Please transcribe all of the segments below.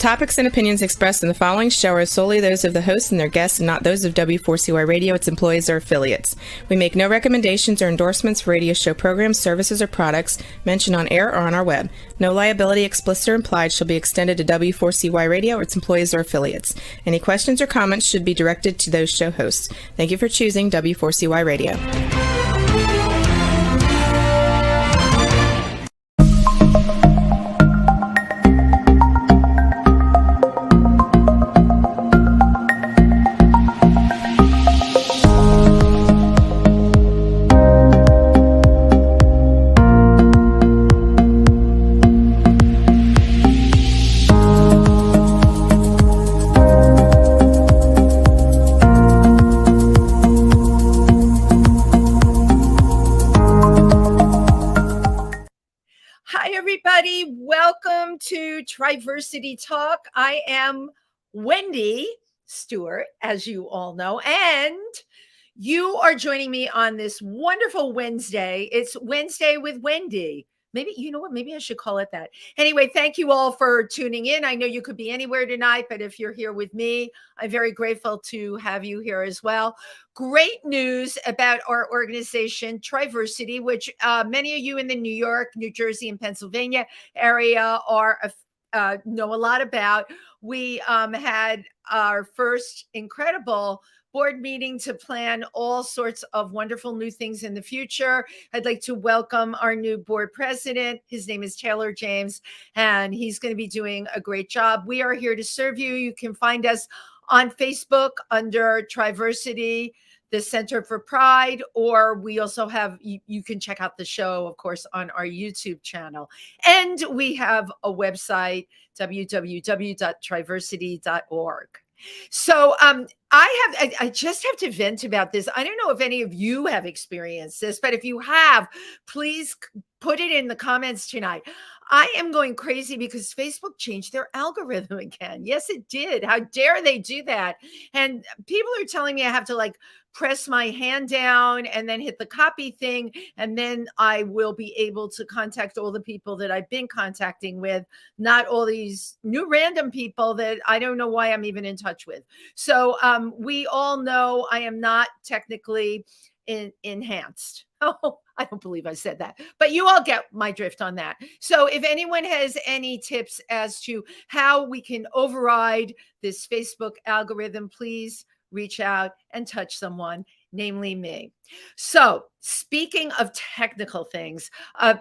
topics and opinions expressed in the following show are solely those of the hosts and their guests and not those of W4CY Radio, its employees, or affiliates. We make no recommendations or endorsements for radio show programs, services, or products mentioned on air or on our web. No liability, explicit or implied, shall be extended to W4CY Radio or its employees or affiliates. Any questions or comments should be directed to those show hosts. Thank you for choosing W4CY Radio. Welcome to Triversity Talk. I am Wendy Stewart, as you all know, and you are joining me on this wonderful Wednesday. It's Wednesday with Wendy. Maybe, you know what, maybe I should call it that. Anyway, thank you all for tuning in. I know you could be anywhere tonight, but if you're here with me, I'm very grateful to have you here as well. Great news about our organization, Triversity, which many of you in the New York, New Jersey, and Pennsylvania area know a lot about. We had our first incredible board meeting to plan all sorts of wonderful new things in the future. I'd like to welcome our new board president. His name is Taylor James, and he's going to be doing a great job. We are here to serve you. You can find us on Facebook under Triversity, the Center for Pride, or we also have, you can check out the show, of course, on our YouTube channel. And we have a website, www.triversity.org. So I just have to vent about this. I don't know if any of you have experienced this, but if you have, please put it in the comments tonight. I am going crazy because Facebook changed their algorithm again. Yes, it did. How dare they do that? And people are telling me I have to press my hand down and then hit the copy thing. And then I will be able to contact all the people that I've been contacting with, not all these new random people that I don't know why I'm even in touch with. So we all know I am not technically enhanced. Oh, I don't believe I said that, but you all get my drift on that. So if anyone has any tips as to how we can override this Facebook algorithm, please reach out and touch someone, namely me. So speaking of technical things,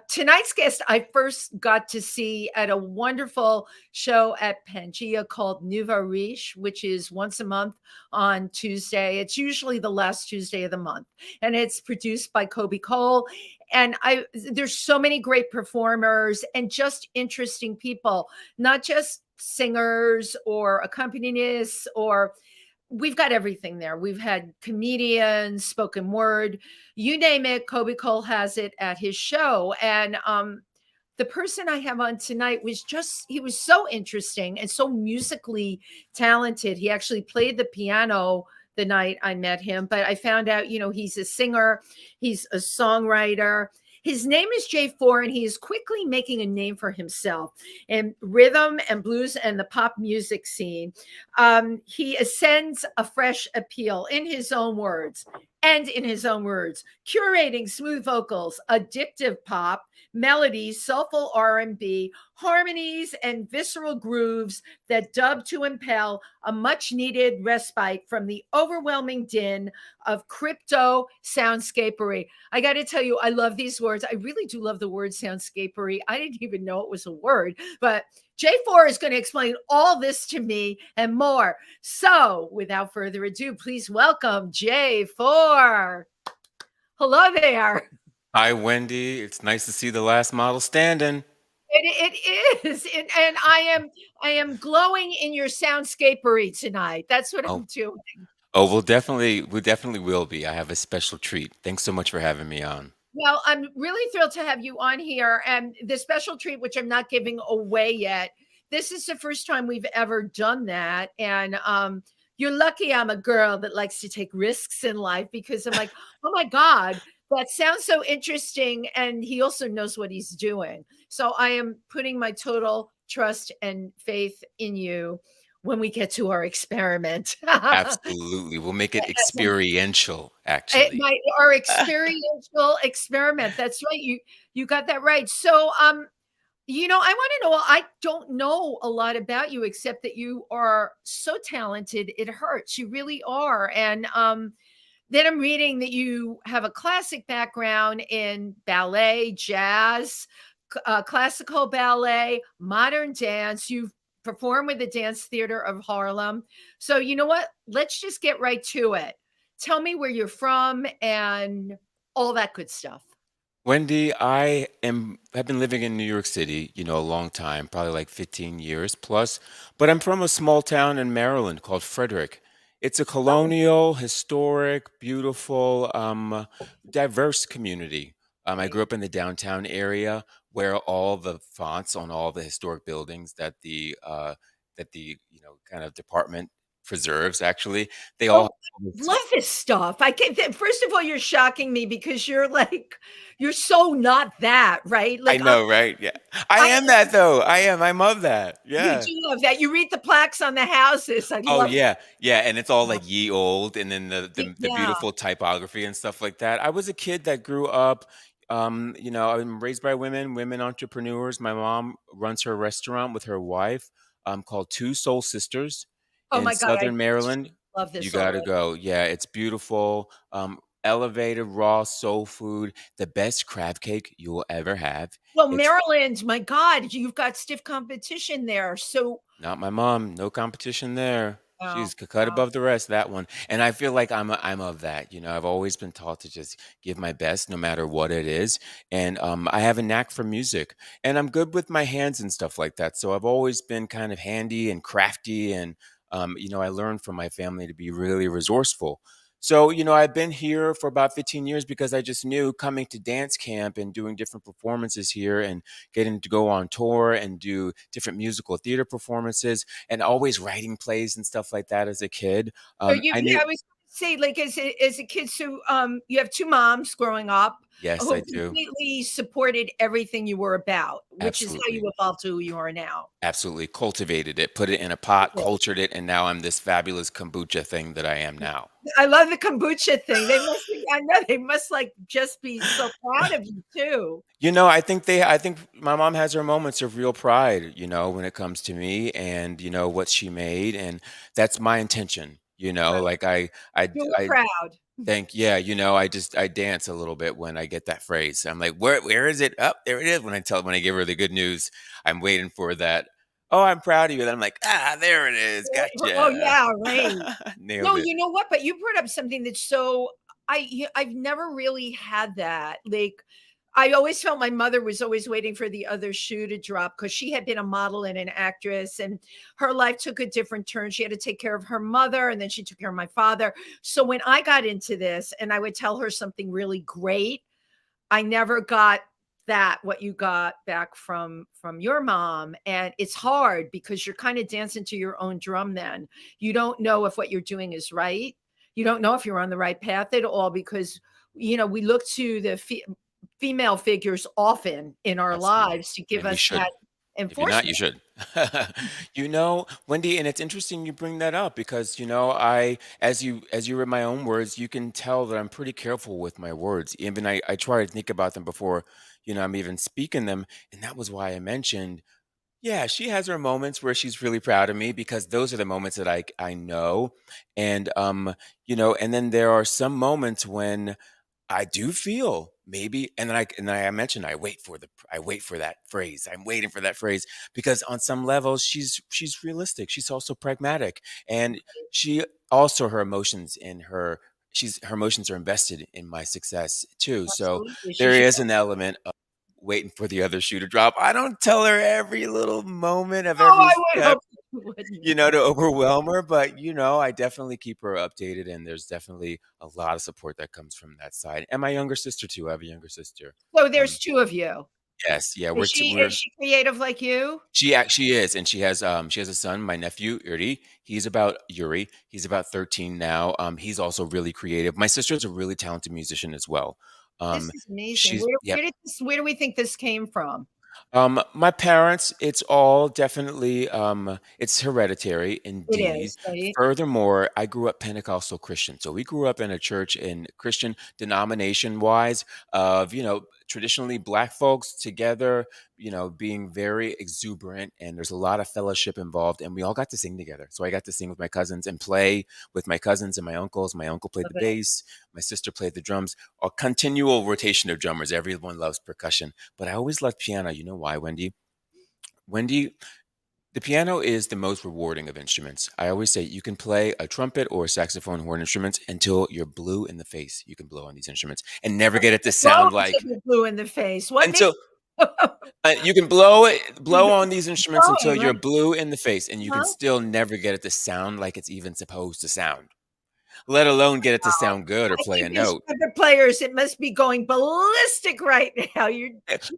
tonight's guest I first got to see at a wonderful show at Pangea called Nouveau Riche, which is once a month on Tuesday. It's usually the last Tuesday of the month, and it's produced by Kobe Cole. And there's so many great performers and just interesting people, not just singers or accompanists, or we've got everything there. We've had comedians, spoken word, you name it. Kobe Cole has it at his show. And the person I have on tonight he was so interesting and so musically talented. He actually played the piano the night I met him, but I found out, he's a singer, he's a songwriter. His name is Jay, and he is quickly making a name for himself in rhythm and blues and the pop music scene. He ascends a fresh appeal in his own words, curating smooth vocals, addictive pop, melodies, soulful R&B, harmonies, and visceral grooves that dub to impel a much-needed respite from the overwhelming din of crypto soundscapery. I got to tell you, I love these words. I really do love the word soundscapery. I didn't even know it was a word, but J4 is going to explain all this to me and more. So without further ado, please welcome J4. Hello there. Hi, Wendy. It's nice to see the last model standing. It is. And I am glowing in your soundscapery tonight. That's what I'm doing. Oh, we definitely will be. I have a special treat. Thanks so much for having me on. Well, I'm really thrilled to have you on here. And the special treat, which I'm not giving away yet, this is the first time we've ever done that. And you're lucky I'm a girl that likes to take risks in life, because I'm like, oh my God, that sounds so interesting. And he also knows what he's doing. So I am putting my total trust and faith in you when we get to our experiment. Absolutely. We'll make it experiential, It actually. might our experiential experiment. That's right. You got that right. So, I want to know. I don't know a lot about you except that you are so talented. It hurts. You really are. And then I'm reading that you have a classic background in ballet, jazz, classical ballet, modern dance. You've performed with the Dance Theater of Harlem. So, you know what? Let's just get right to it. Tell me where you're from and all that good stuff. Wendy, have been living in New York City, a long time, probably like 15 years plus, but I'm from a small town in Maryland called Frederick. It's a Oh, colonial, historic, beautiful, diverse community. I right. grew up in the downtown area where all the fonts on all the historic buildings that the kind of department preserves, actually, they all Oh, have I love this stuff. I can't first of all, you're shocking me because you're so not that, right? I know, right? Yeah. I I am that though. I am. I love that. you Yeah. do love that. You read the plaques on the houses. I Oh love yeah. Yeah, and it's all that. like ye old and then the Yeah. beautiful typography and stuff like that. I was a kid that grew up I'm raised by women entrepreneurs. My mom runs her restaurant with her wife called Two Soul Sisters Oh in my God, I Southern just Maryland. love You this got to already. go. Yeah, it's beautiful. Elevated raw soul food, the best crab cake you will ever have. Well, It's Maryland, my God, you've got stiff competition there. So Not my mom, no competition there. wow, She's cut wow. above the rest, that one. And I feel like I'm of that. I've always been taught to just give my best no matter what it is. And I have a knack for music and I'm good with my hands and stuff like that. So I've always been kind of handy and crafty and I learned from my family to be really resourceful. So, I've been here for about 15 years because I just knew coming to dance camp and doing different performances here and getting to go on tour and do different musical theater performances and always writing plays and stuff like that as a kid. So I yeah, knew, I was gonna say, like, as a kid, so, you have 2 moms growing up yes, I who do. completely supported everything you were about, which is how Absolutely. you evolved to who you are now. Absolutely. Cultivated it, put it in a pot, cultured it, and now I'm this fabulous kombucha thing that I am now. I love the kombucha thing. They must be I know they must, like, just be so proud of you too. I think my mom has her moments of real pride, when it comes to me and, what she made. And that's my intention, Right. like You were I proud. yeah, I dance a little bit when I get that phrase. I'm like, where is it? Up there it is. When I give her the good news, I'm waiting for that. Oh, I'm proud of you. Then I'm like, there it is. Oh, Gotcha. yeah, right. Nailed No, it. you know what? But you brought up something that's so I've never really had that. Like, I always felt my mother was always waiting for the other shoe to drop because she had been a model and an actress, and her life took a different turn. She had to take care of her mother, and then she took care of my father. So when I got into this, and I would tell her something really great, I never got that what you got back from your mom, and it's hard because you're kind of dancing to your own drum then. You don't know if what you're doing is right. You don't know if you're on the right path at all because we look to the female figures often in our Absolutely. lives to give And we us should. that If you're not, enforcement. you should. Wendy, and it's interesting you bring that up because as you read my own words, you can tell that I'm pretty careful with my words. Even I try to think about them before, I'm even speaking them. And that was why I mentioned, yeah, she has her moments where she's really proud of me because those are the moments that I know. And and then there are some moments when I do feel maybe, and I mentioned I wait for that phrase. I'm waiting for that phrase because on some levels she's realistic. She's also pragmatic, and she also her emotions are invested in my success too. So Absolutely, she there should. is an element of waiting for the other shoe to drop. I don't tell her every little moment of Oh, every I would step hope you wouldn't. to overwhelm her, but I definitely keep her updated and there's definitely a lot of support that comes from that side. And my younger sister too. I have a younger sister. So Um there's two of you. yes, yeah, Is we're two, she we're is she creative like you? she actually is and she has a son, my nephew Yuri. He's about 13 now. He's also really creative. My sister's a really talented musician as well. This Um is amazing. she's Where yeah, where did we think this came from? My parents, it's all definitely, it's hereditary It indeed. is, right? Furthermore, I grew up Pentecostal Christian. So we grew up in a church in Christian denomination wise of, traditionally black folks together, being very exuberant, and there's a lot of fellowship involved, and we all got to sing together. So I got to sing with my cousins and play with my cousins and my uncles. My uncle played Love the it. bass, my sister played the drums, a continual rotation of drummers. Everyone loves percussion. But I always loved piano. You know why, Wendy? Wendy, the piano is the most rewarding of instruments. I always say you can play a trumpet or a saxophone, horn instruments until you're blue in the face. You can blow on these instruments and never get it to Blow sound until like you're blue in the face. What makes until you can blow on these instruments until blowing, you're right? blue in the face, and you can Huh? still never get it to sound like it's even supposed to sound. Let alone get it to Wow. sound good or I play a think as note. trumpet players, it must be going ballistic right now. You're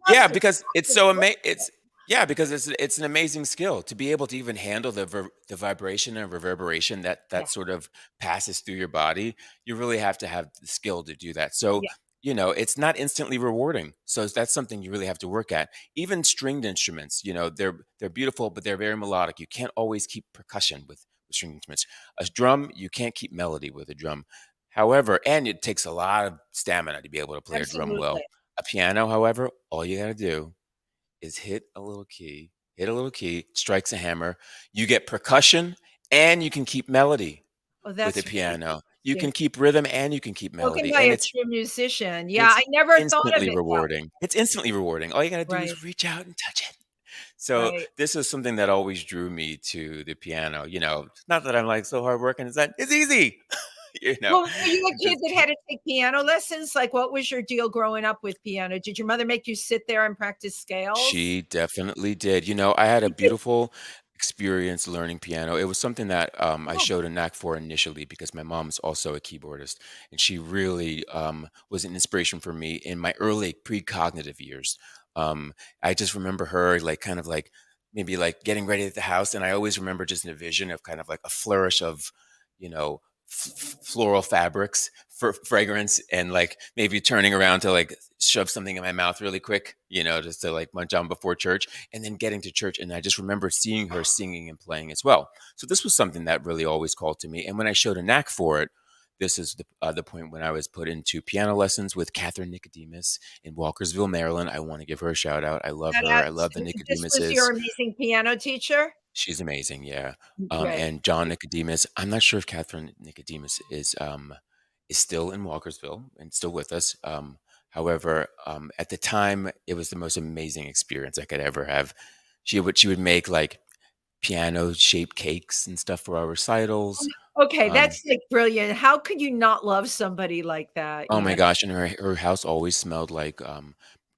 Yeah, just because it's exhausted. so it's yeah, because it's an amazing skill to be able to even handle the vibration and reverberation Yeah, that sort of passes through your body. You really have to have the skill to do that. So, yeah, it's not instantly rewarding. So that's something you really have to work at. Even stringed instruments, they're beautiful, but they're very melodic. You can't always keep percussion with stringed instruments. A drum, you can't keep melody with a drum. However, and it takes a lot of stamina to be able to play a drum well. absolutely. A piano, however, all you gotta do is hit a little key, strikes a hammer. You get percussion and you can keep melody Oh, with a that's really piano. You interesting. can keep rhythm and you can keep Spoken melody. by And a it's true musician. Yeah, it's I never thought of instantly it that rewarding. It's instantly rewarding. All you gotta do way. is reach out and touch it. So Right. this is something that always drew me to the piano. Not that I'm like so hard working, it's easy. you know, Well, were you a kid just that had to take piano lessons? Like, what was your deal growing up with piano? Did your mother make you sit there and practice scales? She definitely did. I had a She did. beautiful experience learning piano. It was something that I Oh, showed a knack for initially because my mom is also a keyboardist, and she really was an inspiration for me in my early precognitive years. I just remember her like kind of like maybe like getting ready at the house, and I always remember just in a vision of kind of like a flourish of, you know, floral fabrics for fragrance, and like maybe turning around to like shove something in my mouth really quick, just to like munch on before church, and then getting to church. And I just remember seeing her singing and playing as well. So this was something that really always called to me. And when I showed a knack for it, this is the point when I was put into piano lessons with Catherine Nicodemus in Walkersville, Maryland. I want to give her a shout out. I love shout her. out I love the this was your Nicodemuses. amazing piano teacher? She's amazing, yeah. Right. And John Nicodemus. I'm not sure if Catherine Nicodemus is still in Walkersville and still with us. However, at the time, it was the most amazing experience I could ever have. She would make like piano shaped cakes and stuff for our recitals. Okay, Um, that's, like, brilliant. How could you not love somebody like that, Oh you my know? gosh, and her house always smelled like,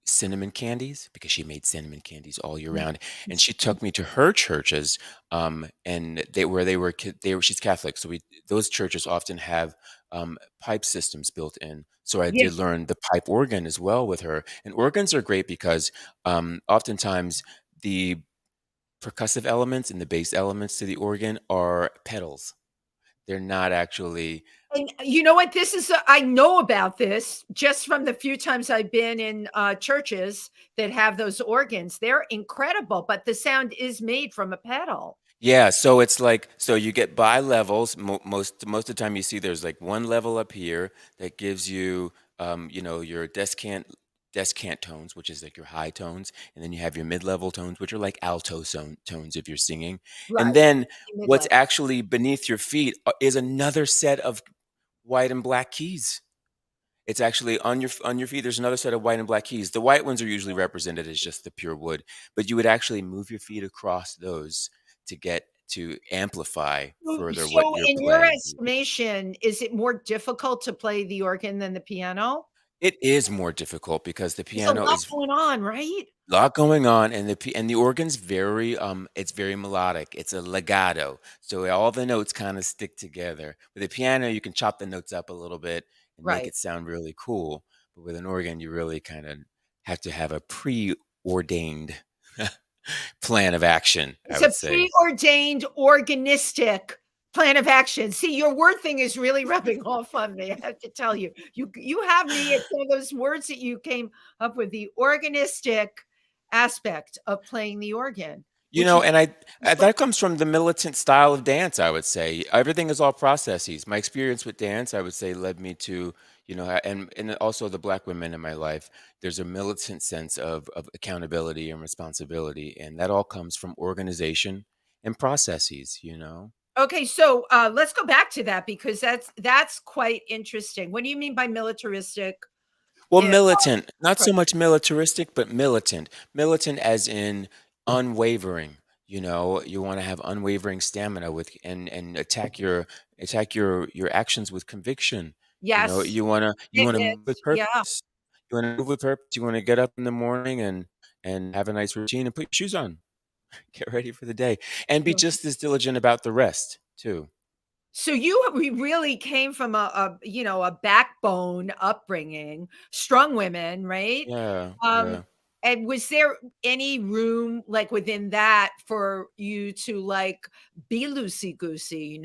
cinnamon candies because she made cinnamon candies all year Mm, round, and it's she took me to her churches, and they were she's Catholic, so we those churches often have, pipe systems built in, so I yeah, did learn the pipe organ as well with her, and organs are great because, oftentimes the percussive elements and the bass elements to the organ are pedals. They're not actually. and you know what? This is I know about this just from the few times I've been in, churches that have those organs. They're incredible, but the sound is made from a pedal. Yeah, so it's like so you get bi-levels. Most of the time you see there's like one level up here that gives you your descant tones, which is like your high tones, and then you have your mid-level tones, which are like alto tones if you're singing. And Right, then what's mid-level. actually beneath your feet is another set of white and black keys. It's actually on your feet, there's another set of white and black keys. The white ones are usually represented as just the pure wood, but you would actually move your feet across those to get to amplify further what So you're in your playing. estimation, is it more difficult to play the organ than the piano? It is more difficult because the There's a piano lot is going on, right? a lot going on, and the organ's very it's very melodic. It's a legato, so all the notes kind of stick together. With a piano, you can chop the notes up a little bit and make Right. it sound really cool. But with an organ, you really kind of have to have a preordained plan of action, I It's would a say. preordained organistic plan of action. See, your word thing is really rubbing off on me, I have to tell you. You have me at some of those words that you came up with, the organistic, aspect of playing the organ, You which know, is and what that comes from the militant style of dance, I would say. Everything is all processes. My experience with dance, I would say, led me to, and also the black women in my life. There's a militant sense of accountability and responsibility, and that all comes from organization and processes. okay, so let's go back to that because that's quite interesting. What do you mean by militaristic Well, eh, militant, not approach? so much militaristic, but militant. Militant as in unwavering. You want to have unwavering stamina with and attack your actions with conviction. Yes, You want to move with yeah. purpose. You want to move with purpose. You want to get up in the morning and have a nice routine and put your shoes on. Get ready for the day and be just as diligent about the rest too. So we really came from a backbone upbringing, strong women, right? Yeah, Um, yeah. and was there any room like within that for you to like be loosey goosey,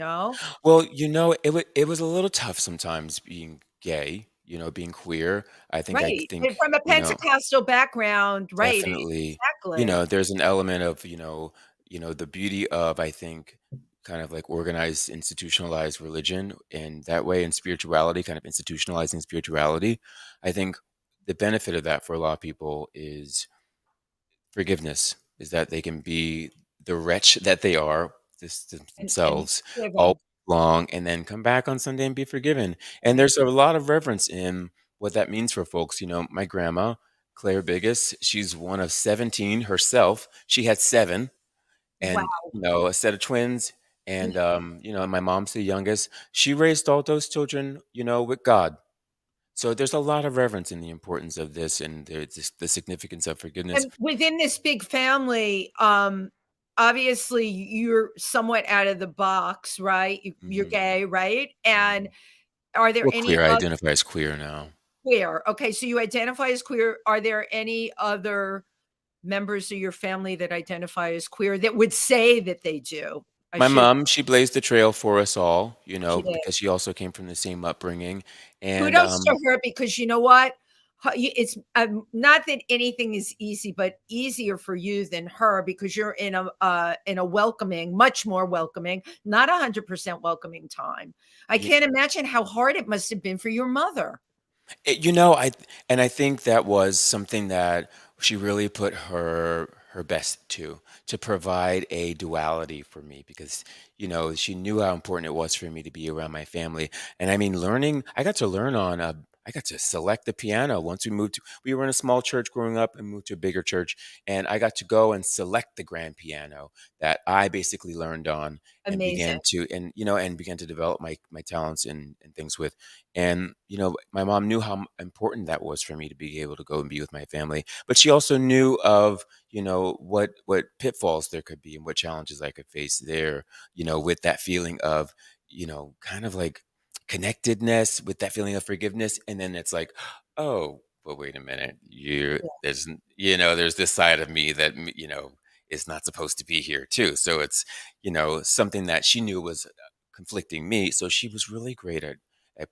Well, it was a little tough sometimes being gay, being queer. I Right. think, And from a you know, Pentecostal background, right? definitely, Exactly. there's an element of, the beauty of, I think, kind of like organized, institutionalized religion in that way, and spirituality, kind of institutionalizing spirituality. I think the benefit of that for a lot of people is forgiveness, is that they can be the wretch that they are, And themselves, all given. long, and then come back on Sunday and be forgiven. And there's a lot of reverence in what that means for folks. My grandma, Claire Biggis, she's one of 17 herself. She had seven, and Wow. a set of twins. And my mom's the youngest. She raised all those children, with God. So there's a lot of reverence in the importance of this and the significance of forgiveness. And within this big family, obviously you're somewhat out of the box, right? You're Mhm. gay, right? And Mhm. are there Well, any queer, I other identify as queer now. queer? Okay, so you identify as queer. Are there any other members of your family that identify as queer that would say that they do? I My should mom, she blazed the trail for us all, She did. because she also came from the same upbringing. And Kudos to her because you know what? It's not that anything is easy, but easier for you than her because you're in a welcoming, much more welcoming, not 100% welcoming time. I y- can't imagine how hard it must have been for your mother. I think that was something that she really put her best to provide a duality for me, because she knew how important it was for me to be around my family. And I mean, I got to learn on I got to select the piano once we were in a small church growing up and moved to a bigger church, and I got to go and select the grand piano that I basically learned on and Amazing. began to develop my talents and things with. And my mom knew how important that was for me to be able to go and be with my family, but she also knew of what pitfalls there could be and what challenges I could face there, with that feeling of kind of like connectedness, with that feeling of forgiveness. And then it's like, oh, well, wait a minute, there's this side of me that is not supposed to be here too. So it's something that she knew was conflicting me, so she was really great at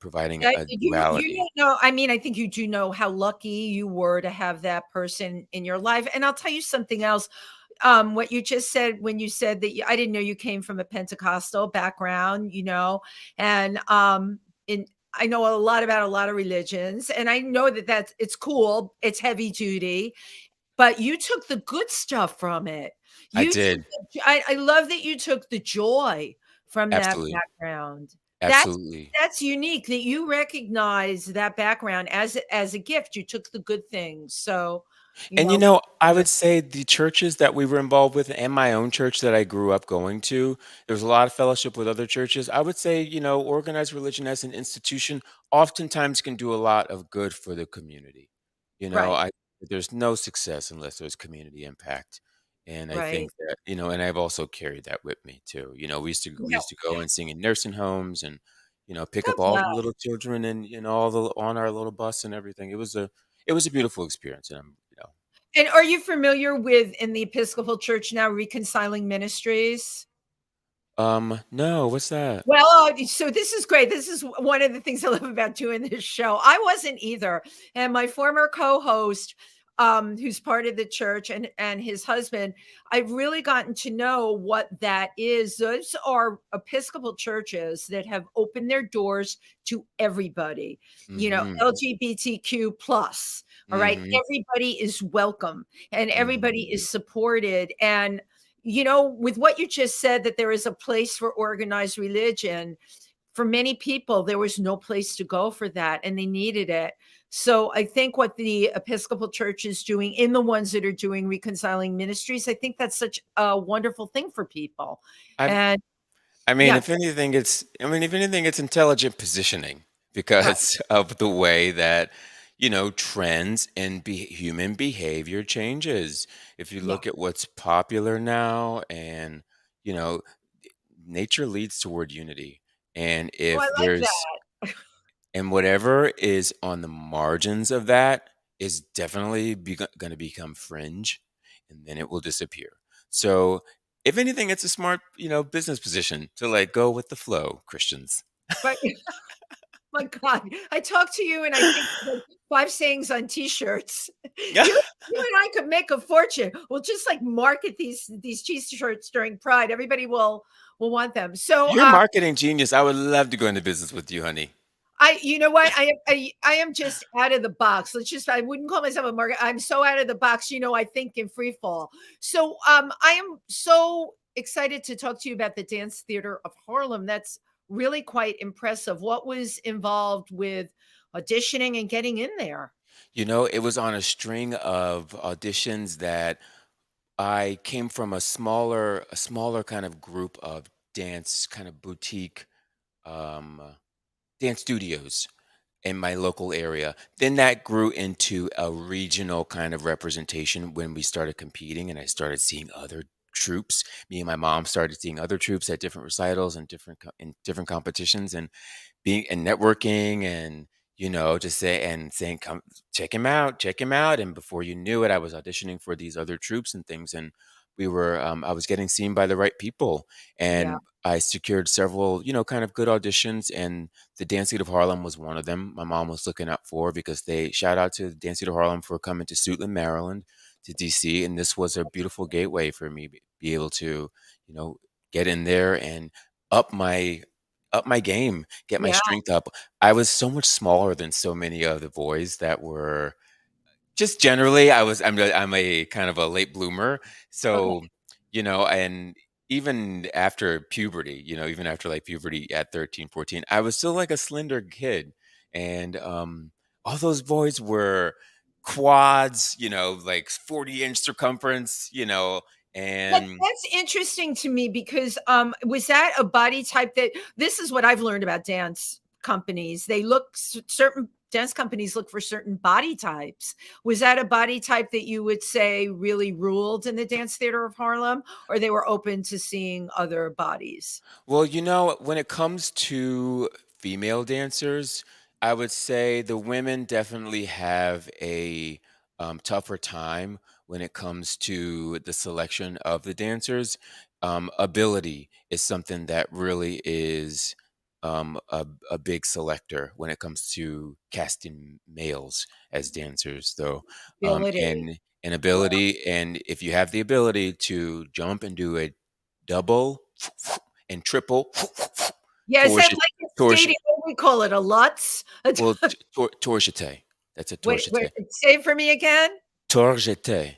providing Yeah, a you duality. don't know. I mean, I think you do know how lucky you were to have that person in your life. And I'll tell you something else. What you just said when you said that I didn't know you came from a Pentecostal background, and in I know a lot about a lot of religions, and I know that it's cool, it's heavy duty, but you took the good stuff from it. I You took did. I love that you took the joy from that Absolutely. background. That's Absolutely. that's unique that you recognize that background as a gift. You took the good things. So, And I good. would say the churches that we were involved with, and my own church that I grew up going to, there was a lot of fellowship with other churches. I would say, organized religion as an institution oftentimes can do a lot of good for the community. Right, I There's no success unless there's community impact. And I right. think that, and I've also carried that with me too. We Yeah, used to go and sing in nursing homes, and, pick God up all the bless. little children, and, all the on our little bus and everything. It was a beautiful experience. And And are you familiar with in the Episcopal Church now reconciling ministries? no, what's that? Well, so this is great. This is one of the things I love about doing this show. I wasn't either. And my former co-host who's part of the church, and his husband, I've really gotten to know what that is. Those are Episcopal churches that have opened their doors to everybody, Mhm. LGBTQ plus. All right. Mhm. Everybody is welcome and Mhm. everybody is supported. And, with what you just said, that there is a place for organized religion, for many people, there was no place to go for that and they needed it. So I think what the Episcopal Church is doing, in the ones that are doing reconciling ministries, I think that's such a wonderful thing for people. I And I mean, yeah, if anything, it's intelligent positioning right. because of the way that, trends and human behavior changes. If you Yeah. look at what's popular now and, you know, nature leads toward unity. And Oh, I if like there's that. and whatever is on the margins of that is definitely going to become fringe, and then it will disappear. So, if anything, it's a smart, business position to like go with the flow, Christians. But my God, I talk to you and I think like five sayings on t-shirts. Yeah, You and I could make a fortune. We'll just like market these t-shirts during Pride. Everybody will want them. So you're a marketing genius. I would love to go into business with you, honey. you know what? I am just out of the box. I wouldn't call myself a market. I'm so out of the box. I think in free fall. So I am so excited to talk to you about the Dance Theater of Harlem. That's really quite impressive. What was involved with auditioning and getting in there? It was on a string of auditions that I came from a smaller kind of group of dance kind of boutique um, dance studios in my local area. Then that grew into a regional kind of representation when we started competing and I started seeing other troops. Me and my mom started seeing other troops at different recitals and different competitions and being and networking and just saying come check him out, and before you knew it I was auditioning for these other troops and things, and I was getting seen by the right people, Yeah, and I secured several kind of good auditions, and the Dance Theater of Harlem was one of them. My mom was looking out for because they shout out to the Dance Theater of Harlem for coming to Suitland, Maryland, to DC, and this was a beautiful gateway for me to be able to you know get in there and up my up my game, get my yeah. strength up. I was so much smaller than so many of the boys that were just generally, I'm a kind of a late bloomer, Okay. so, and even after, like, puberty at 13, 14, I was still, like, a slender kid, and, all those boys were quads, like 40-inch circumference, and That's interesting to me because was that a body type that this is what I've learned about dance companies. They look certain dance companies look for certain body types. Was that a body type that you would say really ruled in the Dance Theater of Harlem, or they were open to seeing other bodies? Well, when it comes to female dancers, I would say the women definitely have a tougher time when it comes to the selection of the dancers. Ability is something that really is a big selector when it comes to casting males as dancers, though. Ability. And Wow. ability, and if you have the ability to jump and do a double and triple Yeah, is that torsion like a torsion stadium? What do we call it? A Lutz? well, torchete. That's a Wait, torchete. say it for me again. Torchete.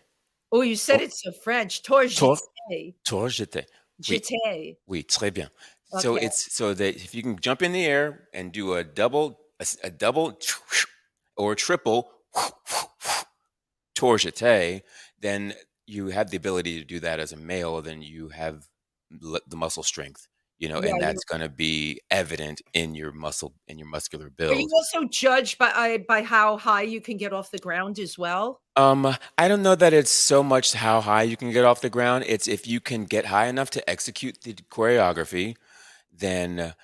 Oh, you said Oh, it so French. Tour tor jeté. torchete. Oui, Jeté. oui, très bien. So Okay. it's so that if you can jump in the air and do a double or triple torchete, then you have the ability to do that as a male, then you have the muscle strength, Yeah, and you that's going to be evident in your muscular are you build. also judged by how high you can get off the ground as well? I don't know that it's so much how high you can get off the ground. It's if you can get high enough to execute the choreography, then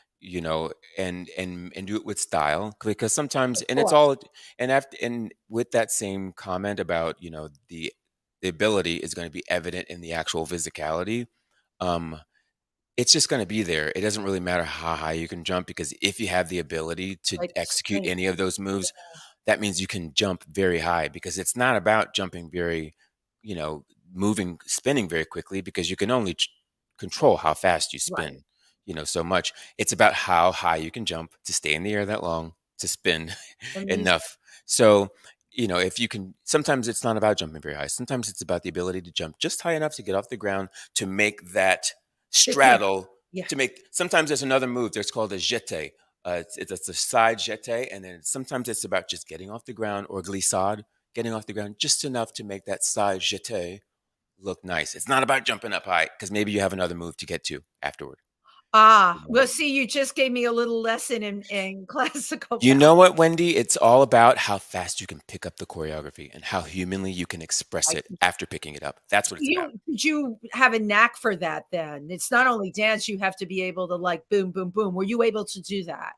and do it with style, because sometimes, Of and it's course. all, and with that same comment about the ability is going to be evident in the actual physicality. um it's just going to be there. It doesn't really matter how high you can jump, because if you have the ability to Right, the execute strength. any of those moves, that means you can jump very high because it's not about jumping very, you know, moving, spinning very quickly because you can only control how fast you Right. spin, so much. It's about how high you can jump to stay in the air that long, to spin Amazing. enough. So, if you can, sometimes it's not about jumping very high. Sometimes it's about the ability to jump just high enough to get off the ground to make that Jeté. straddle. Yeah. Sometimes there's another move. There's called a jeté. It's a side jeté, and then sometimes it's about just getting off the ground or glissade, getting off the ground just enough to make that side jeté look nice. It's not about jumping up high because maybe you have another move to get to afterward. Ah, You well, know, see, you just gave me a little lesson in classical You ballet. know what, Wendy? It's all about how fast you can pick up the choreography and how humanly you can express I it after picking it up. That's So what it's about. you have a knack for that then? It's not only dance, you have to be able to, like, boom, boom, boom. Were you able to do that?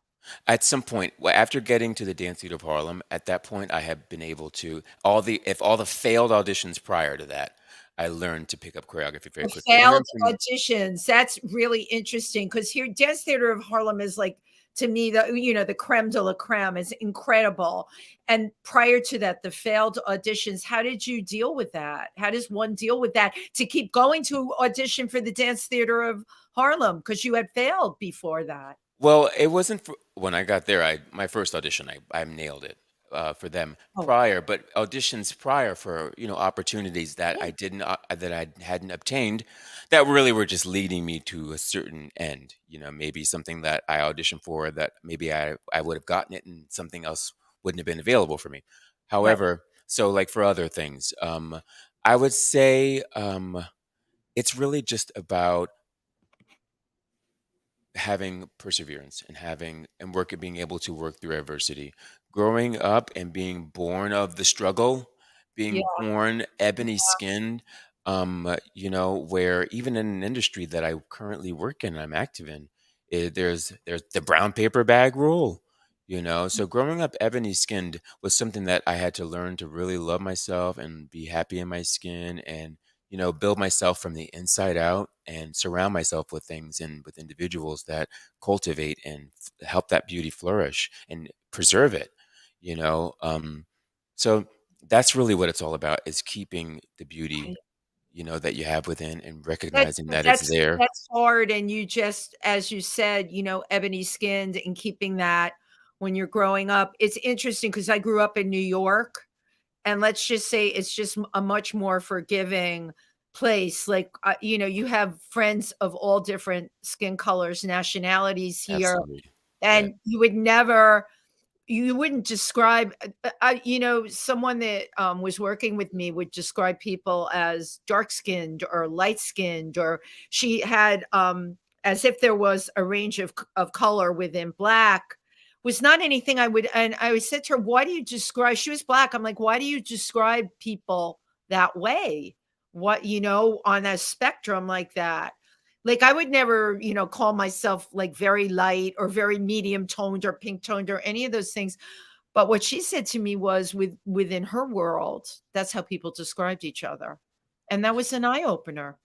At some point, after getting to the Dance Theater of Harlem, at that point, I have been able to all the failed auditions prior to that, I learned to pick up choreography very The quickly. And then failed from auditions, that's really interesting because here Dance Theater of Harlem is like, to me, the crème de la crème is incredible. And prior to that, the failed auditions, how did you deal with that? How does one deal with that to keep going to audition for the Dance Theater of Harlem? Because you had failed before that. Well, it wasn't when I got there. My first audition, I nailed it for them Oh, prior, but auditions prior for opportunities that yeah. I hadn't obtained, that really were just leading me to a certain end. Maybe something that I auditioned for that maybe I would have gotten it, and something else wouldn't have been available for me. Right. However, so like for other things, I would say it's really just about having perseverance and being able to work through adversity, growing up and being born of the struggle, Yeah. being born ebony skinned, where even in an industry that I currently work in, I'm active in, there's the brown paper bag rule. So growing up ebony skinned was something that I had to learn to really love myself and be happy in my skin, and build myself from the inside out and surround myself with things and with individuals that cultivate and help that beauty flourish and preserve it, you know. So that's really what it's all about, is keeping the beauty, that you have within, and That recognizing that it's that's there. that's hard, and you just, as you said, ebony skinned and keeping that when you're growing up. It's interesting because I grew up in New York, and let's just say it's just a much more forgiving place. Like, you have friends of all different skin colors, nationalities here, Absolutely. Yeah, and you wouldn't describe someone that was working with me would describe people as dark skinned or light skinned, or she had as if there was a range of color within black. Was not anything I would. And I said to her, why do you describe, she was black, I'm like, why do you describe people that way, what, on a spectrum like that? Like, I would never, call myself like very light or very medium toned or pink toned or any of those things. But what she said to me was, within her world, that's how people described each other. And that was an eye opener.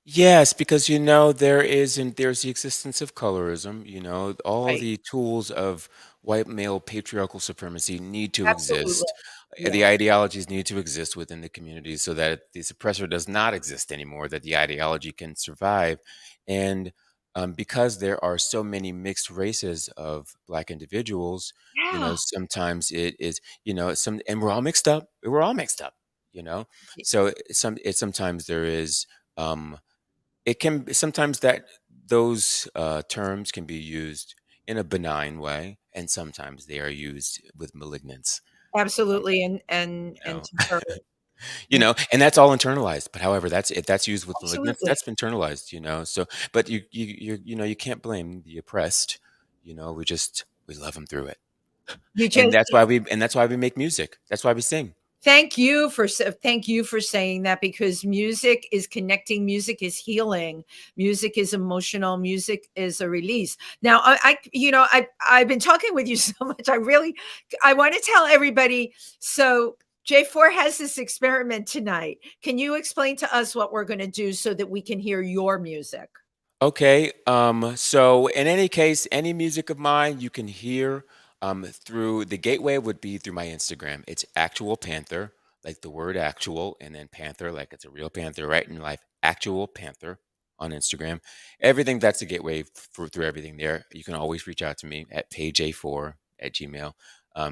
yes, because there's the existence of colorism. All Right. the tools of white male patriarchal supremacy need to Absolutely. exist. Yeah. The ideologies need to exist within the community so that the suppressor does not exist anymore, that the ideology can survive. And because there are so many mixed races of Black individuals, Yeah. sometimes it is, and we're all mixed up. We're all mixed up, you know. So sometimes there is. Um, it can sometimes that those terms can be used in a benign way, and sometimes they are used with malignance. Um, Absolutely. you And know, to her, you know, and that's all internalized. But however, that's if that's used with malignance, absolutely. that's internalized. So, but you can't blame the oppressed. We love them through it, You and just that's why we make music. That's why we sing. thank you for saying that, because music is connecting, music is healing, music is emotional, music is a release. Now, I've been talking with you so much. I want to tell everybody. So J4 has this experiment tonight. Can you explain to us what we're going to do so that we can hear your music? Okay. So in any case, any music of mine you can hear Through the gateway would be through my Instagram. It's Actual Panther, like the word actual, and then Panther, like it's a real panther right in life. Actual Panther on Instagram. Everything that's a gateway through everything there. You can always reach out to me at payj4@gmail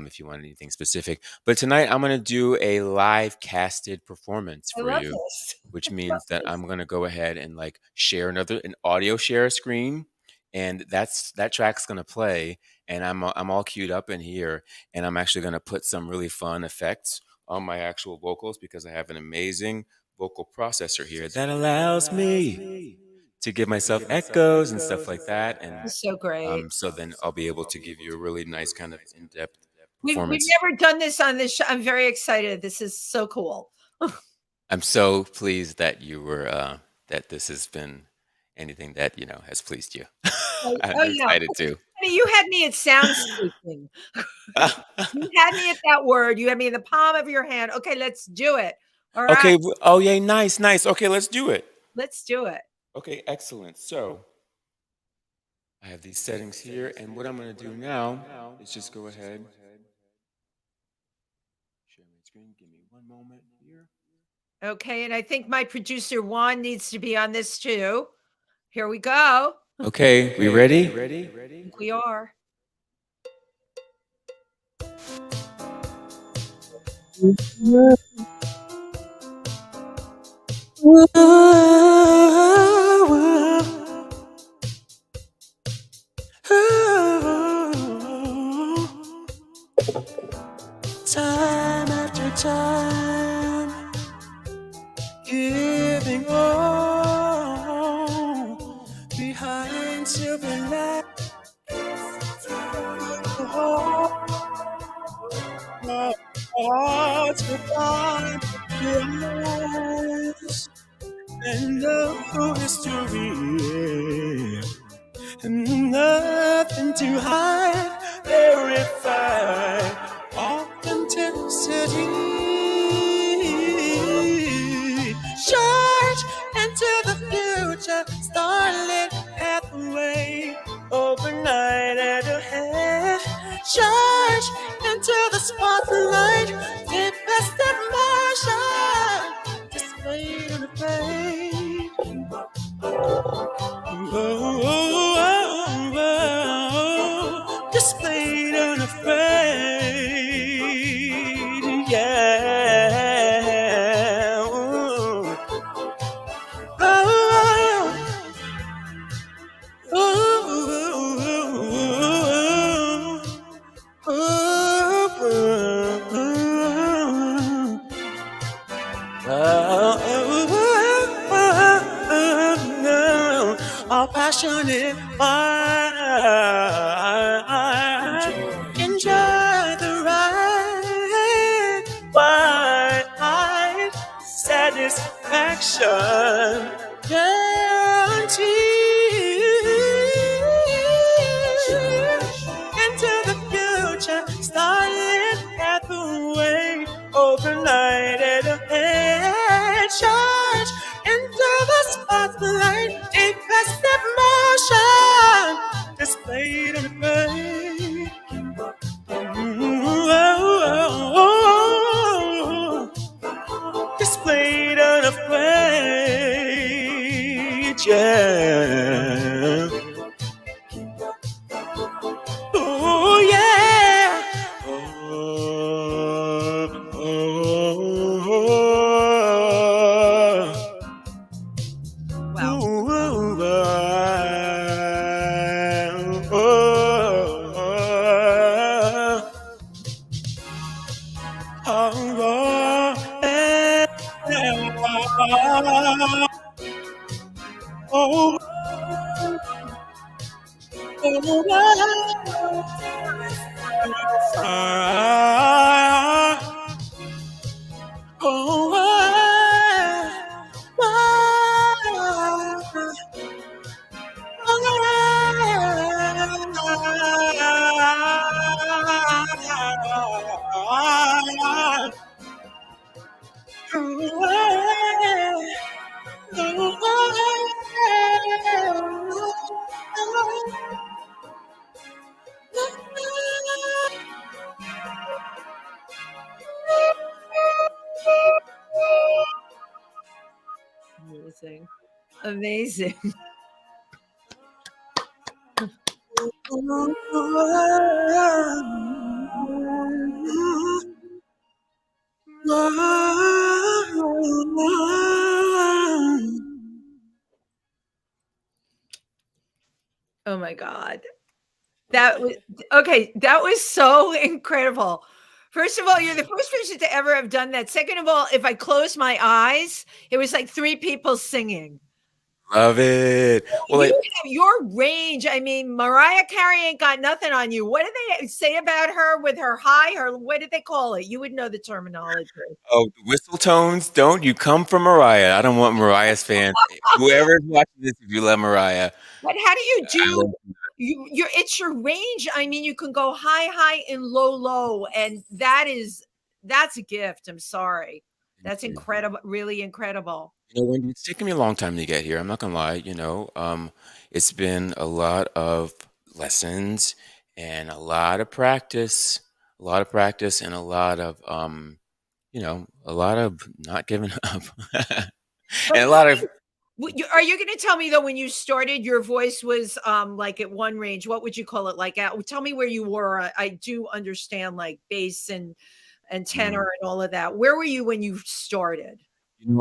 if you want anything specific. But tonight I'm going to do a live casted performance I for love you, this. which means that I'm going to go ahead and like share an audio share screen, and that track's going to play, and I'm all queued up in here, and I'm actually going to put some really fun effects on my actual vocals because I have an amazing vocal processor here that allows me to give myself echoes and stuff like that. And It's so great. so then I'll be able to give you a really nice kind of in-depth We've performance. never done this on this show. I'm very excited. This is so cool. I'm so pleased that you were that this has been anything that has pleased you. Oh, I'm yeah. excited too. Honey, you had me at soundscaping. You had me at that word. You had me in the palm of your hand. Okay, let's do it. All right, Okay. Oh, yay. Nice. Nice. Okay. Let's do it. let's do it. Okay. Excellent. So I have these settings here. And what I'm going to do now is just go ahead. Share my screen. Give me one moment here. Okay, and I think my producer Juan needs to be on this too. Here we go. Okay. We ready? I think we are. Time after time, giving all behind silver light. Hearts will find your eyes and no history, and nothing to hide. Verify authenticity. Charge into the future, starlit pathway, overnight and ahead. Charge into the spotlight, deepest emotion, displayed on the page. Displayed on the page, yeah. All passionate mind, enjoy the ride, wide-eyed satisfaction, guaranteed. Into the future, starlit pathway, overnight and ahead. Charge into the spotlight, deepest emotion, displayed on the page. Displayed on the page, yeah. Oh yeah. Amazing. Amazing. Oh my God. That was okay. That was so incredible. First of all, you're the first person to ever have done that. Second of all, if I close my eyes, it was like three people singing. Love it. Well, You have your range. I mean, Mariah Carey ain't got nothing on you. What do they say about her with her high? Her what did they call it? You would know the terminology. oh, the whistle tones, don't you come from Mariah. I don't want Mariah's fans. Whoever's watching this, if you love Mariah, But how do you I do? love You're it's your range. I mean, you can go high, high, and low, low, and that's a gift. I'm sorry. That's you. incredible. Really incredible. You know, Wendy, it's taken me a long time to get here. I'm not gonna lie, it's been a lot of lessons and a lot of practice and a lot of not giving up. But And a lot of are you going to tell me though when you started, your voice was like at one range? What would you call it? Like, tell me where you were. I do understand like bass and tenor mm, and all of that. Where were you when you started?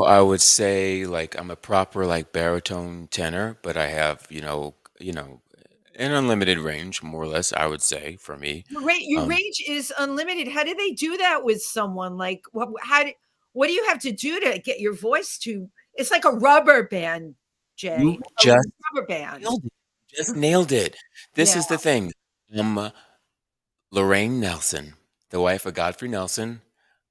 I would say like I'm a proper like baritone tenor, but I have, an unlimited range, more or less, I would say, for me. Your Um, range is unlimited. How do they do that with someone? Like, what do you have to do to get your voice to? It's like a rubber band, Jay. you A just rubber band. nailed it. Just nailed it. This Yeah. is the thing. Um, Lorraine Nelson, the wife of Godfrey Nelson,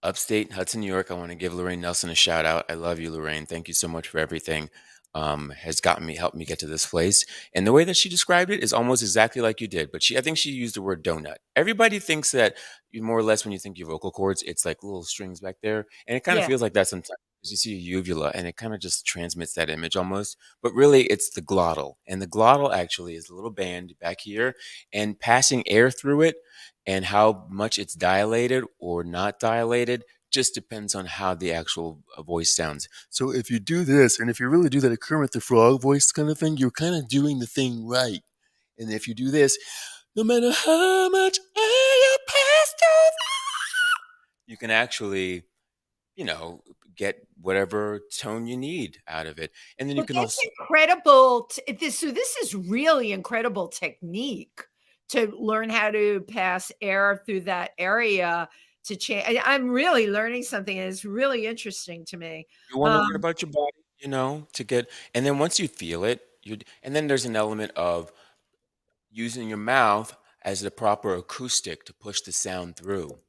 upstate Hudson, New York. I want to give Lorraine Nelson a shout out. I love you, Lorraine. Thank you so much for everything. Has helped me get to this place. And the way that she described it is almost exactly like you did. But I think she used the word donut. Everybody thinks that you more or less when you think your vocal cords, it's like little strings back there, and it kind of Yeah. feels like that sometimes. You see a uvula, and it kind of just transmits that image almost. But really, it's the glottal, and the glottal actually is a little band back here, and passing air through it and how much it's dilated or not dilated just depends on how the actual voice sounds. So if you do this, and if you really do that Kermit the Frog voice kind of thing, you're kind of doing the thing right. And if you do this, no matter how much air you pass through, you can actually, you know, get whatever tone you need out of it. And then you Well, can that's also, incredible. This is really incredible technique to learn how to pass air through that area to change. I'm really learning something, and it's really interesting to me. you want to learn Um, about your body, to get, and then once you feel it, and then there's an element of using your mouth as the proper acoustic to push the sound through.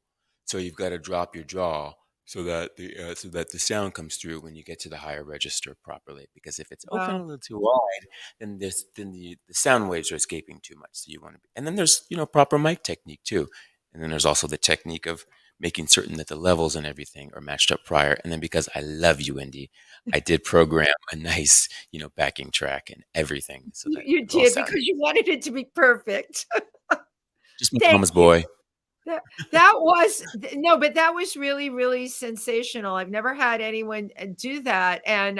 So you've got to drop your jaw so that the sound comes through when you get to the higher register properly. Because if it's open a wow. little too wide, then the sound waves are escaping too much. So you want to be, and then there's proper mic technique too, and then there's also the technique of making certain that the levels and everything are matched up prior. And then because I love you, Indy, I did program a nice backing track and everything so that You it all did sounded because you wanted it to be perfect. just my Thank mama's you. boy. That that was no, but that was really, really sensational. I've never had anyone do that. And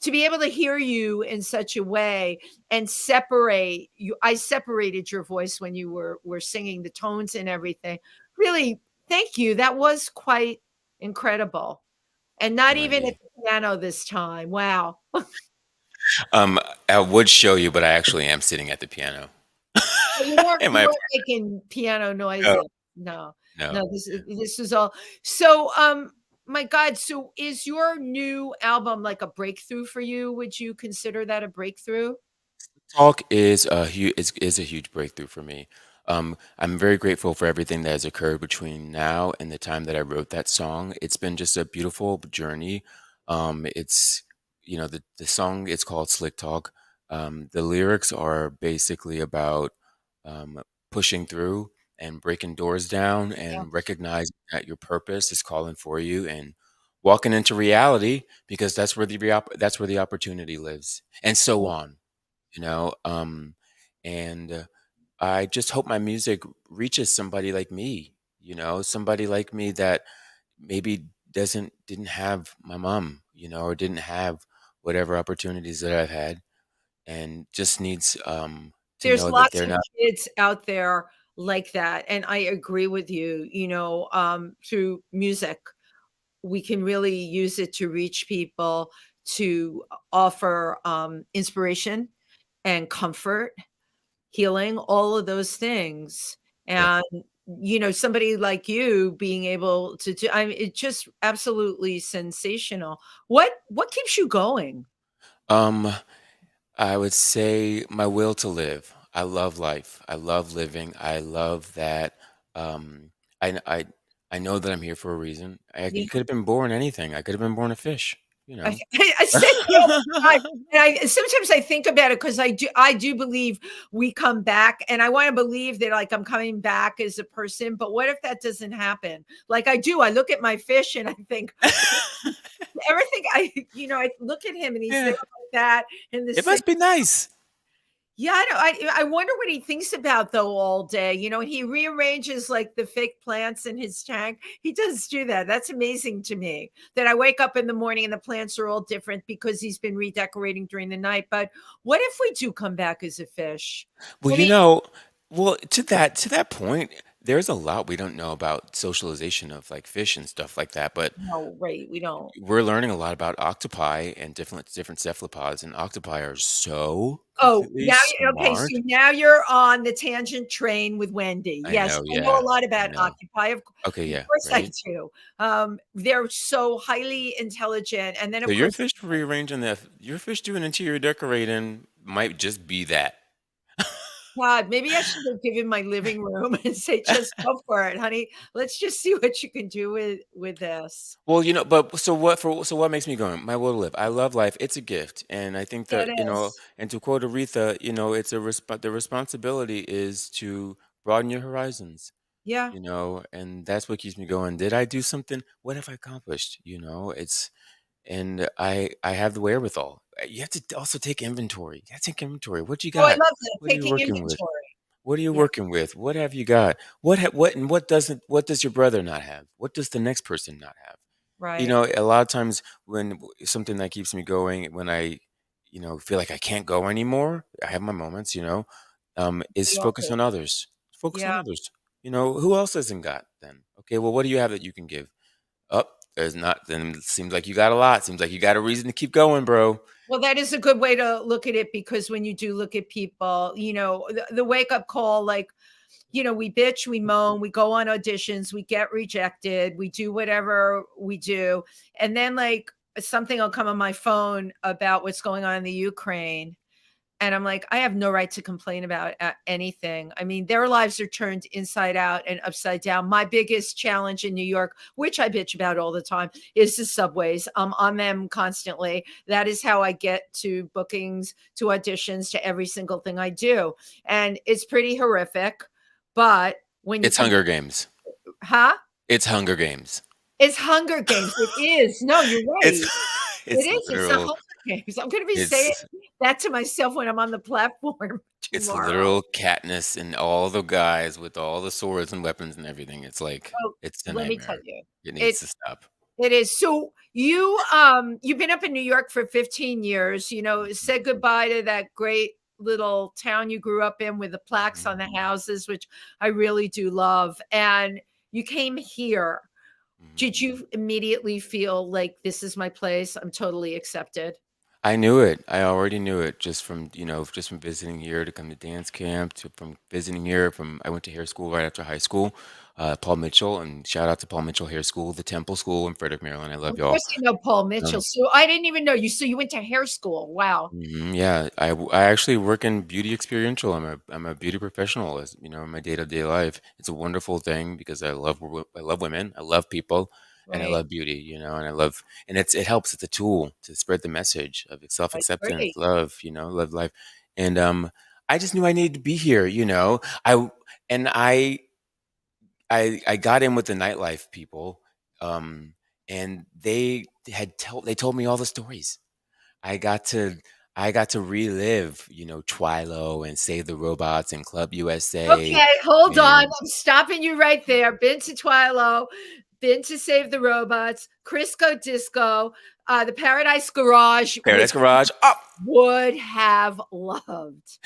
to be able to hear you in such a way and separate you, I separated your voice when you were singing the tones and everything. Really, thank you. That was quite incredible. And not even at Wendy. the piano this time. Wow. Um, I would show you, but I actually am sitting at the piano. But Am you I? weren't making piano No, noises. No, no. no, this is all. So, my God, so is your new album like a breakthrough for you? Would you consider that a breakthrough? Talk is a huge breakthrough for me. I'm very grateful for everything that has occurred between now and the time that I wrote that song. It's been just a beautiful journey. It's the song. It's called Slick Talk. The lyrics are basically about um, pushing through and breaking doors down Yeah. and recognizing that your purpose is calling for you and walking into reality because that's where the opportunity lives, and so on you know and I just hope my music reaches somebody like me, somebody like me that maybe didn't have my mom, or didn't have whatever opportunities that I've had, and just needs to There's know that lots they're of not. kids out there like that, and I agree with you, through music, we can really use it to reach people, to offer, inspiration and comfort, healing, all of those things, Yep. and, somebody like you being able to do it's just absolutely sensational. What keeps you going? Um, I would say my will to live. I love life. I love living. I love that. Um, I I I know that I'm here for a reason. Yeah. You could have been born anything. I could have been born a fish. You I know. I say it all the time, and I sometimes I think about it because I do believe we come back, and I wanna believe that, like, I'm coming back as a person, but what if that doesn't happen? Like, I look at my fish and I think, everything I look at him and he's there Yeah, like that in the it same. must be nice. Yeah, I know. I wonder what he thinks about though all day. He rearranges like the fake plants in his tank. He does do that. That's amazing to me. That I wake up in the morning and the plants are all different because he's been redecorating during the night. But what if we do come back as a fish? Well, I you mean, know, well, to that point, there's a lot we don't know about socialization of like fish and stuff like that, but no, right? We don't. we're learning a lot about octopi and different cephalopods, and octopi are so Oh, completely now okay, so smart. now you're on the tangent train with Wendy. I Yes, know, I know a yeah, lot I about know. Occupy, Okay, of yeah, course I right. do. They're so highly intelligent, and then, So of your course, fish rearranging your fish doing interior decorating might just be that. God, maybe I should go give him my living room and say, "Just go for it, honey. Let's just see what you can do with this." Well, but so what makes me go? My will to live. I love life. It's a gift, and I think Yeah, that it is. and to quote Aretha, it's the responsibility is to broaden your horizons. Yeah. And that's what keeps me going. Did I do something? What have I accomplished? And I have the wherewithal. You have to also take inventory. You got to take inventory. What you Oh, I got? love that, What are you taking working with? inventory. What are you Yeah, working with? What have you got? What does your brother not have? What does the next person not have? right. A lot of times when something that keeps me going, when I, feel like I can't go anymore, I have my moments, is We all focus do. on others. Focus on Yeah. others. Who else hasn't got then? Okay, well, what do you have that you can give? Up, there's not. Then it seems like you got a lot. Seems like you got a reason to keep going, bro. Well, that is a good way to look at it because when you do look at people, the wake up call, like, we bitch, we moan, we go on auditions, we get rejected, we do whatever we do. And then, like, something will come on my phone about what's going on in the Ukraine. And I'm like, I have no right to complain about anything. I mean, their lives are turned inside out and upside down. My biggest challenge in New York, which I bitch about all the time, is the subways. I'm on them constantly. That is how I get to bookings, to auditions, to every single thing I do. And it's pretty horrific. But when you It's can, Hunger Games. huh? It's Hunger Games. It's Hunger Games. It is. No, you're It's right. It it's is. It's the literal. Hunger Games. I'm going to be saying It's that to myself when I'm on the platform it's tomorrow. literal Katniss and all the guys with all the swords and weapons and everything. It's like Oh, it's a let me tell nightmare. you, It it needs to stop. it is. So you've been up in New York for 15 years. Said goodbye to that great little town you grew up in with the plaques on Mhm, the houses, which I really do love. And you came here. mhm. Did you immediately feel like this is my place? I'm totally accepted. I knew it. I already knew it just from visiting here to come to dance camp to from visiting here from I went to hair school right after high school. Paul Mitchell, and shout out to Paul Mitchell Hair School, the Temple School in Frederick, Maryland. I Of love y'all. course, I know Paul Mitchell. Um, So I didn't even know you. So you went to hair school. Wow. yeah, I actually work in beauty experiential. I'm a beauty professional, as in my day-to-day life. It's a wonderful thing because I love women, I love people, and I Right. love beauty. And I love and it helps. It's a tool to spread the message of I self-acceptance, agree. love. Love life, and I just knew I needed to be here. I and I got in with the nightlife people, um, and they told me all the stories. I got to I got to relive, Twilo and Save the Robots and Club USA Okay, hold on. and I'm stopping you right there. Been to Twilo. been to Save the Robots, Crisco Disco, the Paradise Garage, Paradise which Garage. Oh, would have loved.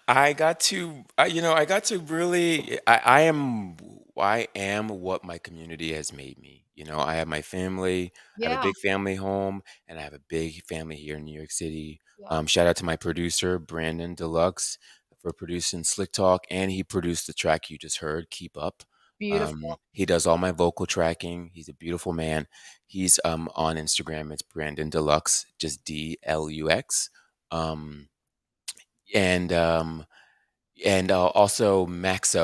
I got to, I got to really, I am what my community has made me. I have my family, I have a Yeah, big family home, and I have a big family here in New York City. yeah, Shout out to my producer, Brandon Deluxe, for producing Slick Talk, and he produced the track you just heard, Keep Up. beautiful. He does all my vocal tracking. He's a beautiful man. He's on Instagram. It's Brandon Deluxe, just DLUX. Um, and also Max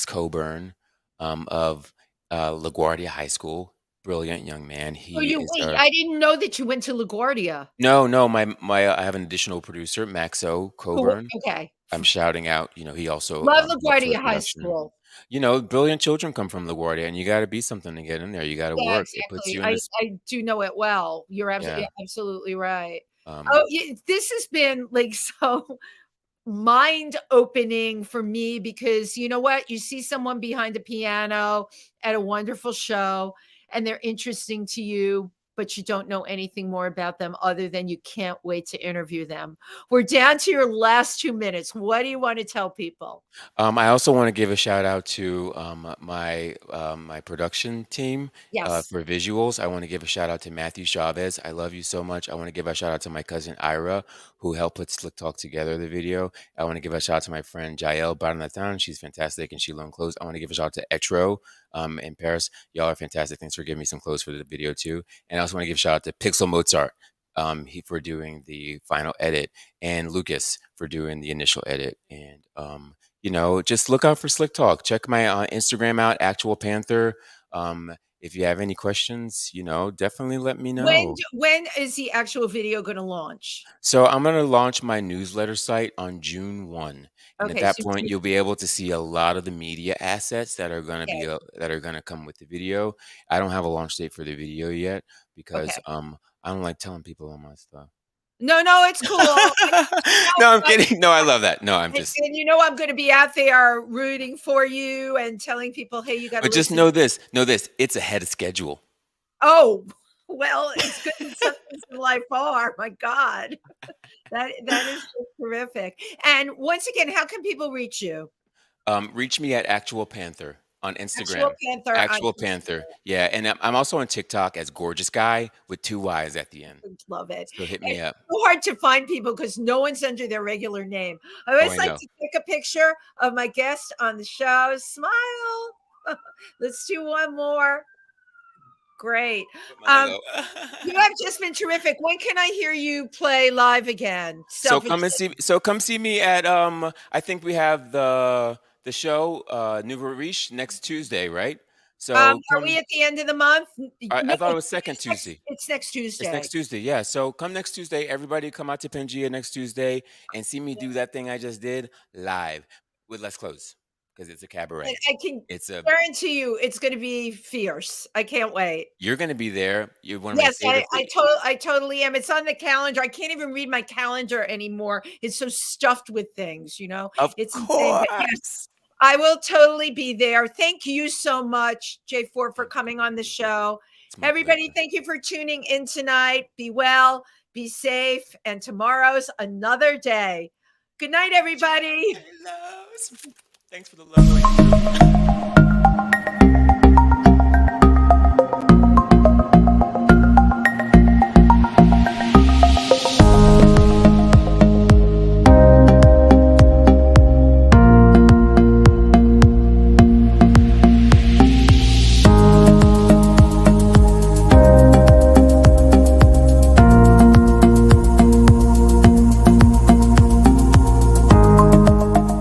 Coburn, of LaGuardia High School. Brilliant young man. So He you is wait, I didn't know that you went to LaGuardia. no, my I have an additional producer, Maxo Cool. Coburn. Okay. I'm shouting out. He also Love helps with LaGuardia High production. School. Brilliant children come from LaGuardia, and you got to be something to get in there. You got to Yeah, work. It puts exactly. you in I this. I do know it well. You're Yeah. absolutely right. Um, Oh, this has been like so mind opening for me because you know what? You see someone behind a piano at a wonderful show and they're interesting to you, but you don't know anything more about them other than you can't wait to interview them. We're down to your last 2 minutes. What do you want to tell people? I also want to give a shout out to my production team Yes. for visuals. I want to give a shout out to Matthew Chavez. I love you so much. I want to give a shout out to my cousin Ira, who helped put Slick Talk together, the video. I want to give a shout out to my friend Jael Barnatan. She's fantastic and she loaned clothes. I want to give a shout out to Etro in Paris. Y'all are fantastic. Thanks for giving me some clothes for the video too. And I also want to give a shout out to Pixel Mozart. For doing the final edit, and Lucas for doing the initial edit, and just look out for Slick Talk. Check my Instagram out, Actual Panther. If you have any questions, definitely let me know. When is the actual video going to launch? So I'm going to launch my newsletter site on June 1. And at Okay, that so point, you'll be able to see a lot of the media assets that are going to okay, that are going to come with the video. I don't have a launch date for the video yet because okay. I don't like telling people all my stuff. No, it's cool. No, I'm kidding. No, I love that. No, I'm just. And I'm going to be out there rooting for you and telling people, hey, you got to But just listen. know this, it's ahead of schedule. Oh, well, it's good that some things in life are. My God, that is just terrific. And once again, how can people reach you? Reach me at Actual Panther on Actual Instagram. Panther on Actual Instagram. Panther. Yeah, and I'm also on TikTok as Gorgeous Guy with 2 Y's at the end. Love it. So hit me It's up. so hard to find people because no one's under their regular name. I Oh, always I like know. to take a picture of my guest on the show. Smile. Let's do one more. Great. Put my Um, logo. you have just been terrific. When can I hear you play live again? So come see me at I think we have the show Nouveau Riche next Tuesday, right? So Are we at the end of the month? No, I thought it was second Tuesday. it's next It's Tuesday. next Tuesday, yeah. So come next Tuesday. Everybody come out to Pangea next Tuesday and see me do that thing I just did live with less clothes because it's a cabaret. I can It's a guarantee you it's going to be fierce. I can't wait. You're gonna be there. You're one of my Yes, favorite. I totally am. It's on the calendar. I can't even read my calendar anymore. It's so stuffed with things, Of It's insane. But yes, course. I will totally be there. Thank you so much, Jay Ford, for coming on the show. It's my Everybody, pleasure. thank you for tuning in tonight. Be well, be safe, and tomorrow's another day. Good night, everybody. Thanks for the love.